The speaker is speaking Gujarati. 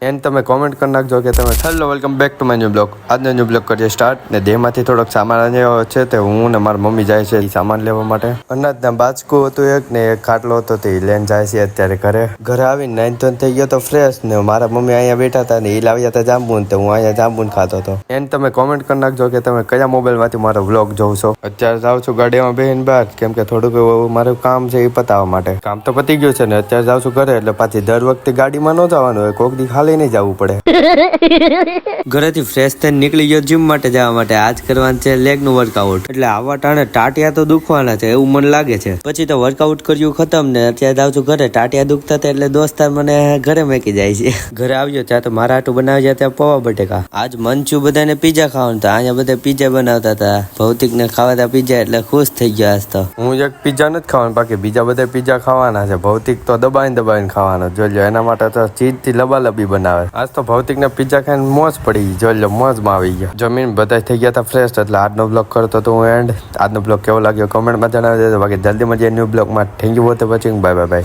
એન્ડ તમે કોમેન્ટ કરી નાખજો કે તમે hello welcome back to my new blog. આજનો ન્યુ બ્લોગ કરીએ સ્ટાર્ટ. ને દેહમાંથી થોડોક સામાન છે તે હું ને મારી મમ્મી જાય છે એ સામાન લેવા માટે. અનાજના બાચકું હતું એક ને એક ખાટલો હતો તે લઈને જાય છે અત્યારે ઘરે આવીને નાઈન ધોન થઈ ગયો તો ફ્રેશ ને મારા મમ્મી અહીંયા બેઠા હતા ને એ લાવ્યા હતા જાંબુન તો હું અહીંયા જાંબુન ખાતો હતો. એન્ડ તમે કોમેન્ટ કરી નાખજો કે તમે કયા મોબાઈલમાંથી મારો વ્લોગ જોવ છો. અત્યારે જાઉં છું ગાડીમાં બેહીને બહાર કેમ કે થોડુંક મારું કામ છે એ પતાવવા માટે. કામ તો પતી ગયું છે ને અત્યારે જાઉં છું ઘરે એટલે પાછી દર વખતે ગાડીમાં ન જવાનું હોય, કોક દી ખાલી નહીં જવું પડે. ઘરેથી ફ્રેશ થઈને નીકળી ગયો જીમ માટે જવા માટે. આજ કરવાનું છે લેગ નું વર્કઆઉટ. એટલે આવા ટાણે ટાટિયા તો દુખવાના છે એવું મને લાગે છે. પછી તો વર્કઆઉટ કર્યું ખતમ ને અત્યારે જાઉં છું ઘરે. ટાટિયા દુખતા હતા એટલે દોસ્તાર મને ઘરે મેકી જાય છે. ઘરે આવ્યો ત્યાં તો મારા હાટું બનાવી જાય ત્યાં પૌવા બટેકા. આજ મન છું બધાને પીઝા ખાવાનું હતા. અહીંયા બધા પીઝા બનાવતા હતા. ભૌતિક ને ખાવાતા પીઝા એટલે ખુશ થઈ ગયા. આજ તો હું એક પીઝા નથી ખાવાનું, બાકી બીજા બધા પીઝા ખાવાના છે. ભૌતિક તો દબાઈને ખાવાનો જોઈ લો. એના માટે તો ચીજ થી લબાલબી બનાવે. આજ તો ભૌતિક ને પીઝા ખાઈને મોજ પડી જોઈ લો, મોજમાં આવી ગયો. જમીન બધા થઈ ગયા હતા ફ્રેશ. એટલે આજનો બ્લોગ કરતો તો હું એન્ડ. આજનો બ્લોગ કેવો લાગ્યો કોમેન્ટમાં જણાવી દેજો. બાકી જલ્દી મળીએ ન્યૂ બ્લોગમાં. Thank you for watching. Bye bye bye.